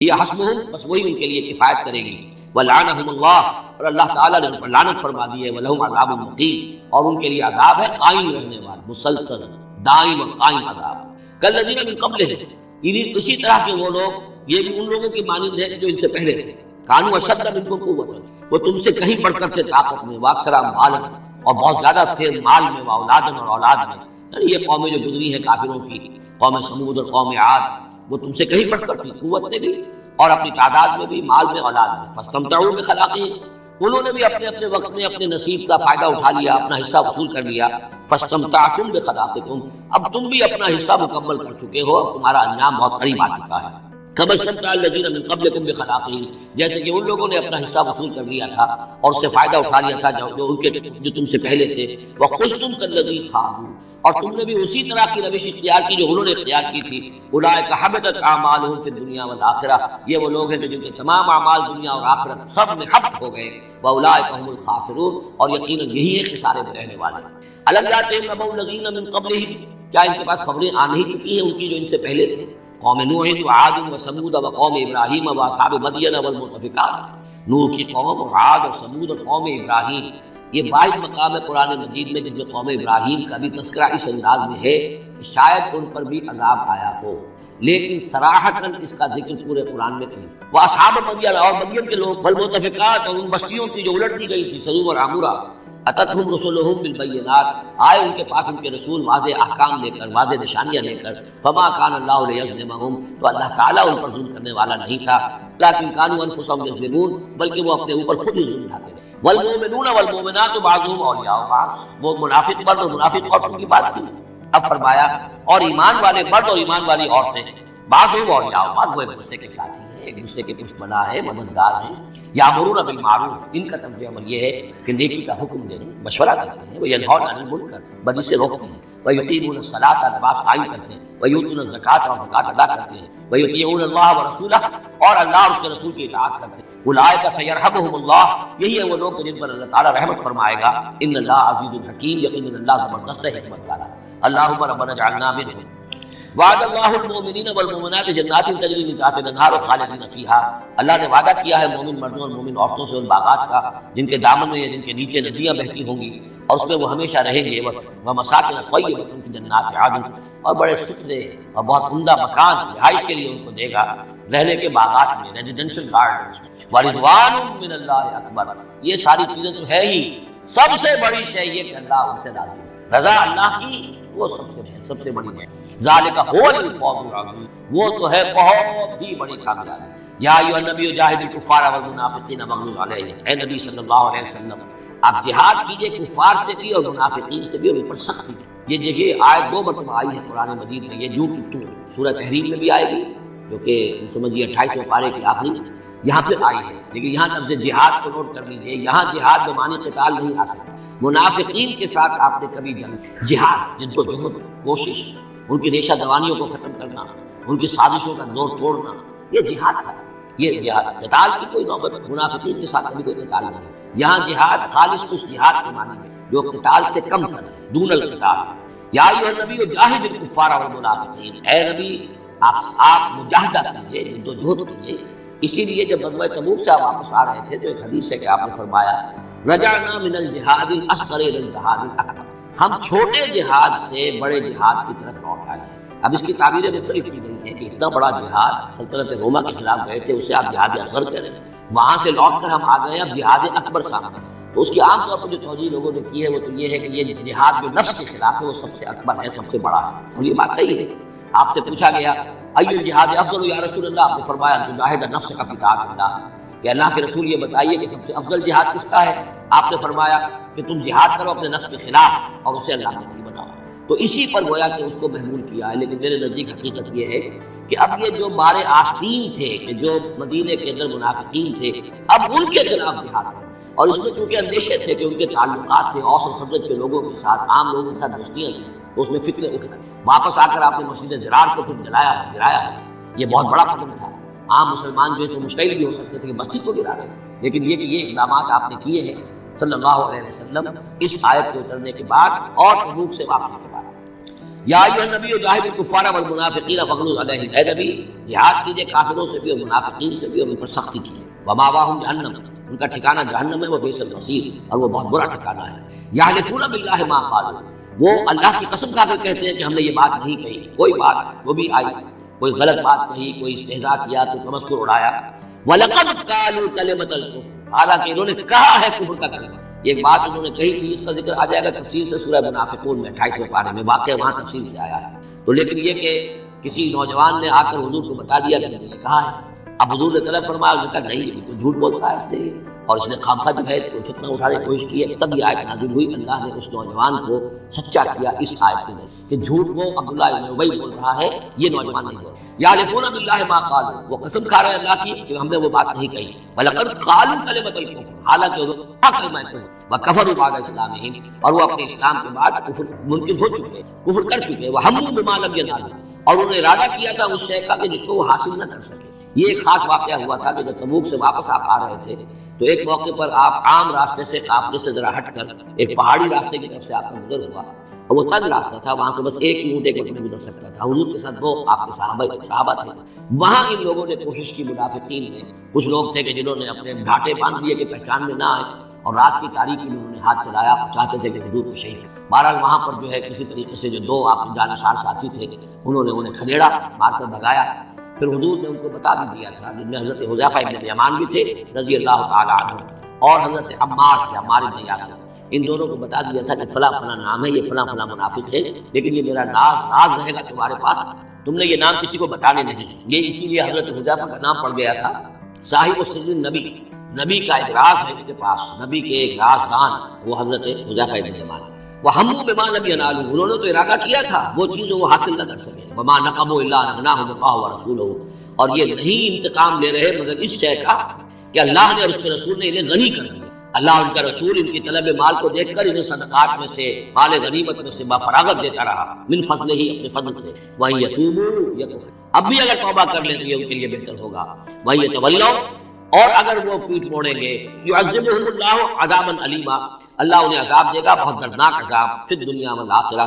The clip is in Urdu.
یہ حسبہم، بس وہی ان کے لیے کفایت کرے گی، ولعنہم اللہ، اور اللہ تعالیٰ نے ان پر لعنت فرما دی ہے، ولہم عذاب مقیم، اور ان کے لیے عذاب ہے قائم رہنے والا، مسلسل دائم اور قائم عذاب، کالذین من قبلہم، اسی طرح کے وہ لوگ، یہ بھی ان لوگوں کی مانند ہے جو ان سے پہلے تھے، کانوا اشد منکم قوۃ، وہ تم سے کہیں بڑھ کر تھے طاقت میں، واکثر اموالا، اور بہت زیادہ تھے مال میں، واولادن، اور اولاد میں، یعنی یہ قومیں جو گزری ہیں کافروں کی، قوم سمود اور قوم عاد، وہ تم سے کہیں بڑھ کر تھی، قوت میں بھی اور اپنی تعداد میں بھی، مال میں، اولاد میں، فاستمتعوا بخلاقہم، انہوں نے بھی اپنے اپنے وقت میں اپنے نصیب کا فائدہ اٹھا لیا، اپنا حصہ وصول کر لیا، فاستمتعتم بخلاقکم، اب تم بھی اپنا حصہ مکمل کر چکے ہو، اب تمہارا انجام بہت قریب آ چکا ہے، كما استمتع الذين من قبلكم بخلاقهم، جیسے کہ ان لوگوں نے اپنا حصہ وصول کر لیا تھا اور اس سے فائدہ اٹھا لیا تھا جو تم سے پہلے تھے، وخذتم كالذي خاضوا، اور تم نے بھی اسی طرح کی روش اختیار کی جو انہوں نے اختیار کی تھی، اولئک حبطت اعمالهم في الدنيا والآخرة، یہ وہ لوگ ہیں جو جن کے تمام اعمال دنیا اور آخرت سب میں حبط ہو گئے، واولئک هم الخاسرون، اور یقیناً یہی ہے خسارے میں رہنے والے۔ الم یاتہم نبأ الذین من قبلہم، کیا ان کے پاس خبریں آ نہیں چکی ہیں ان کی جو ان سے پہلے تھے، قوم نوح وعاد وثمود وقوم ابراہیم واصحاب مدین والمؤتفکات، نوح کی قوم اور عاد اور ثمود اور قوم ابراہیم، یہ واحد مقام ہے قرآن مجید میں جس میں قوم ابراہیم کا بھی تذکرہ اس انداز میں ہے کہ شاید ان پر بھی عذاب آیا ہو، لیکن صراحتاً اس کا ذکر پورے قرآن میں کہیں۔ واصحاب مدین، اور مدین کے لوگ، والمؤتفکات، اور ان بستیوں کی جو الٹ دی گئی تھی، سدوم اور عمورہ، اتتہم رسلہم بالبینات، آئے ان کے پاس ان کے رسول واضح احکام لے کر، واضح نشانیاں لے کر، فما کان اللہ لیظلمہم، تو اللہ تعالیٰ ان پر ظلم کرنے والا نہیں تھا، لیکن کانوا انفسہم یظلمون، بلکہ وہ اپنے اوپر خود ہی ظلم ڈھاتے رہے۔ والمؤمنون والمؤمنات بعضهم اولیاء بعض، وہ منافق مرد اور منافق عورتوں کی بات تھی، اب فرمایا اور ایمان والے مرد اور ایمان والی عورتیں، بعضهم اولیاء بعض، وہ ایک دوسرے کے ساتھی ہیں، ایک دوسرے کے پشت بنا ہے، مددگار ہیں، یامرون بالمعروف، ان کا طرز عمل یہ ہے کہ نیکی کا حکم دینے، مشورہ کرتے ہیں، وینہون عن المنکر، بدی سے روکتے ہیں، ویقیمون الصلاۃ، نماز قائم کرتے ہیں، ویؤتون الزکوٰۃ، اور زکوٰۃ ادا کرتے ہیں، ویطیعون اللہ ورسولہ، اور اللہ اور اس کے رسول کی اطاعت کرتے ہیں، اولئک سیرحمهم اللہ، یہی ہے وہ لوگ جن پر اللہ تعالیٰ رحمت فرمائے گا، ان اللہ عزیز الحکیم، یقیناً اللہ زبردست ہے، حکمت والا۔ اللہم ربنا اجعلنا منهم۔ وعد اللہ المؤمنین والمؤمنات جنات تجری من تحتها الانہار خالدین فیہا، اللہ نے وعدہ کیا ہے مومن مردوں اور مومن عورتوں سے ان باغات کا جن کے دامن میں یا جن کے نیچے ندیاں بہتی ہوں گی، اور اس میں وہ ہمیشہ رہیں گے، ومساکن طیبۃ فی جنات عدن، اور بڑے ستھرے اور بہت عمدہ مکان رہائش کے لیے ان کو دے گا، رہنے کے باغات میں، ریزیڈینشل گارڈنز، ورضوان من اللہ اکبر، یہ ساری چیزیں تو ہے ہی، سب سے بڑی شے یہ کہ اللہ ان سے راضی ہے، رضا اللہ کی وہ سب سے بڑی ہے، ذالک هو الفوز العظیم، وہ تو ہے بہت ہی بڑی کامیابی۔ یا ایھا النبی جاہد الکفار والمنافقین واغلظ علیہم، اے نبی صلی اللہ علیہ وسلم آپ جہاد کیجئے کفار سے بھی اور منافقین سے بھی، اور ان پر سختی۔ یہ جگہ آیت 2 مرتبہ آئی ہے قرآن مجید میں، یہ جو کہ سورہ تحریم میں بھی آئے گی جو کہ سمجھیے 28ویں پارے کے آخری، یہاں پہ آئی ہے، لیکن یہاں تک سے جہاد کو نوٹ کر لیجیے، یہاں جہاد میں معنی قتال نہیں آ سکتا، منافقین کے ساتھ آپ نے کبھی جہاد، جن کو جہد، کوشش، ان کی ریشہ دوانیوں کو ختم کرنا، ان کی سازشوں کا زور توڑنا، یہ جہاد تھا، یہ جہاد، قتال کی کوئی نوبت منافقین کے ساتھ کبھی کوئی قتال نہیں، یہاں جہاد خالص اس جہاد کے معنی میں جو قتال سے کم تر ہے، دون القتال۔ یا ایھا النبی جاہد الکفار والمنافقین، اے نبی آپ مجاہدہ کیجیے، جدوجہد کیجیے۔ اسی لیے جب غزوہ تبوک سے آپ واپس آ رہے تھے تو ایک حدیث ہے کہ آپ نے فرمایا رجعنا من الجہاد الاصغر الى الجہاد الاکبر، ہم چھوٹے جہاد سے بڑے جہاد کی طرف لوٹ آئے ہیں۔ اب اس کی تعبیریں مختلف کی گئی ہیں کہ اتنا بڑا جہاد سلطنت روما کے خلاف گئے تھے، اسے آپ جہاد اصغر کہہ رہے ہیں، وہاں سے لوٹ کر ہم آ گئے اب جہاد اکبر سامنے، تو اس کی عام طور پر جو توجیہ لوگوں نے کی ہے وہ تو یہ ہے کہ یہ جہاد جو نفس کے خلاف ہے وہ سب سے اکبر ہے، سب سے بڑا ہے، اور یہ بات صحیح ہے۔ آپ سے پوچھا گیا ای الجہاد افضل یا رسول اللہ، آپ نے فرمایا تجاہد نفس کا فی طاعت اللہ، کہ اللہ کے رسول یہ بتائیے کہ سب سے افضل جہاد کس کا ہے، آپ نے فرمایا کہ تم جہاد کرو اپنے نفس کے خلاف اور اسے اللہ کے نبی بناؤ، تو اسی پر گویا کہ اس کو محمول کیا ہے۔ لیکن میرے نزدیک حقیقت یہ ہے کہ اب یہ جو بار آستین تھے، کہ جو مدینے کے اندر منافقین تھے، اب ان کے خلاف جہاد کرو، اور اس میں چونکہ اندیشے تھے کہ ان کے تعلقات تھے اوس اور خزرج کے لوگوں کے ساتھ، عام لوگوں کے ساتھ دوستیاں تھیں، تو اس میں فتنے اٹھ گئے۔ واپس آ کر آپ نے مسجد ضرار کو پھر گرایا، یہ بہت بڑا قدم تھا۔ عام مسلمان جو ہے تو مشتعل بھی ہو سکتے تھے کہ مسجد کو گرا رہے ہیں، لیکن یہ کہ یہ اقدامات آپ نے کیے ہیں صلی اللہ علیہ وسلم اس آیت کے اترنے کے بعد اور تبوک سے واپسی کے بعد۔ یا ایھا النبی جاہد الکفار والمنافقین واغلظ علیہم، اے نبی جہاد کیجیے کافروں سے بھی اور منافقین سے بھی اور ان پر سختی کیجیے. ومأواہم جہنم، ان کا ٹھکانہ جہنم ہے، وبئس المصیر، اور وہ بہت برا ٹھکانہ ہے. یحلفون باللہ ما قالوا، وہ اللہ کی قسم کھا کر کہتے ہیں کہ ہم نے یہ بات نہیں کہی. کوئی بات وہ بھی آئی، کوئی غلط بات کہی، کوئی استہزاء کیا، کوئی تمسخر اڑایا. وَلَقَدْ قَالُوا كَلِمَةَ الْكُفْرِ، حالانکہ انہوں نے کہا ہے کفر کا کلمہ. یہ ایک بات انہوں نے کہی تھی، اس کا ذکر آ جائے گا تفصیل سے سورہ منافقون میں 28ویں پارے میں، واقعہ وہاں تفصیل سے آیا ہے. تو لیکن یہ کہ کسی نوجوان نے آ کر حضور کو بتا دیا کہ میں نے کہا ہے. اب حضور نے طلب فرمایا، اس نے کہا نہیں، یہ بالکل جھوٹ بولتا ہے اس نے، اور اس نے خامخواہ جو ہے فتنہ اٹھانے کی کوشش کی ہے. تب یہ آیت نازل ہوئی، اللہ نے اس نوجوان کو سچا کیا اس آیت کے ذریعے کہ جھوٹ وہ عبداللہ ابن ابی بول رہا ہے، یہ نوجوان نہیں بول رہا. یحلفون باللہ ما قالوا، وہ قسم کھا رہے ہیں اللہ کی کہ ہم نے وہ بات نہیں کہی. وَلَقَدْ قَالُوا كَلِمَةَ الْكُفْرِ، حالانکہ وہ کلمہ کفر. وَكَفَرُوا بَعْدَ إِسْلَامِهِمْ، اور وہ اپنے اسلام کے بعد کفر منکر ہو چکے، کفر کر چکے. وَهَمُّوا بِمَا لَمْ يَنَالُوا، اور انہوں نے ارادہ کیا تھا اس شے کا کہ جس کو وہ حاصل نہ کر سکے. یہ ایک خاص واقعہ ہوا تھا کہ جب تبوک سے واپس آپ آ رہے تھے تو ایک موقع پر آپ عام راستے سے قافلے سے ذرا ہٹ کر ایک پہاڑی راستے کی طرف سے آپ کا گزر ہوا، اور وہ تنگ راستہ تھا، وہاں سے بس ایک ہی اونٹ ایک وقت میں گزر سکتا تھا. حضور کے ساتھ دو آپ کے صحابہ تھے. وہاں ان لوگوں نے کوشش کی، منافقین نے، کچھ لوگ تھے کہ جنہوں نے اپنے ڈھانٹے باندھ دیے کہ پہچان میں نہ آئے، اور رات کی تاریکی میں انہوں نے ہاتھ چلایا، چاہتے تھے کہ حضور کو شہید. بہرحال وہاں پر جو ہے کسی طریقے سے جو دو آپ کے جانشار ساتھی تھے انہوں نے انہیں کھدیڑا، مار کر بھگایا. پھر حضور نے ان کو بتا بھی دیا تھا، جن میں حضرت حذیفہ ابن الیمان بھی تھے رضی اللہ تعالی عنہ، اور حضرت عمار بن یاسر. ان دونوں کو بتا دیا تھا کہ فلاں فلاں نام ہے، یہ فلاں فلاں منافق ہے، لیکن یہ میرا راز رہے گا تمہارے پاس، تم نے یہ نام کسی کو بتانے نہیں. یہ اسی لیے حضرت حذیفہ کا نام پڑ گیا تھا صاحب سر النبی. نبی کا ایک راز ہے اس کے پاس، نبی کے ایک رازدان، وہ حضرت حذیفہ ابن الیمان. وَهَمُّوا بِمَا لَمْ يَنَالُوا، انہوں نے تو ارادہ کیا تھا وہ چیز جو وہ حاصل نہ کر سکے. وَمَا نَقَمُوا إِلَّا أَنْ أَغْنَاهُمُ اللَّهُ وَرَسُولُهُ، اور یہ نہیں انتقام لے رہے مگر اس شے کا کہ اللہ نے اور اس کے رسول نے انہیں غنی کر دیا. اللہ اور ان کا رسول ان کی طلب مال کو دیکھ کر انہیں صدقات میں سے، مال غنیمت میں سے بفراغت دیتا رہا، من فضلہ ہی، اپنے فضل سے. وَإِن يَتُوبُوا، اب بھی اگر توبہ کر لیں تو یہ ان کے لیے بہتر ہوگا. وَإِن يَتَوَلَّوْا، اور اگر وہ پیٹ موڑیں گے، يُعَذِّبُهُمُ اللَّهُ عَذَابًا أَلِيمًا، اللہ انہیں عذاب دے گا، بہت دردناک عذاب، فی الدنیا والآخرہ،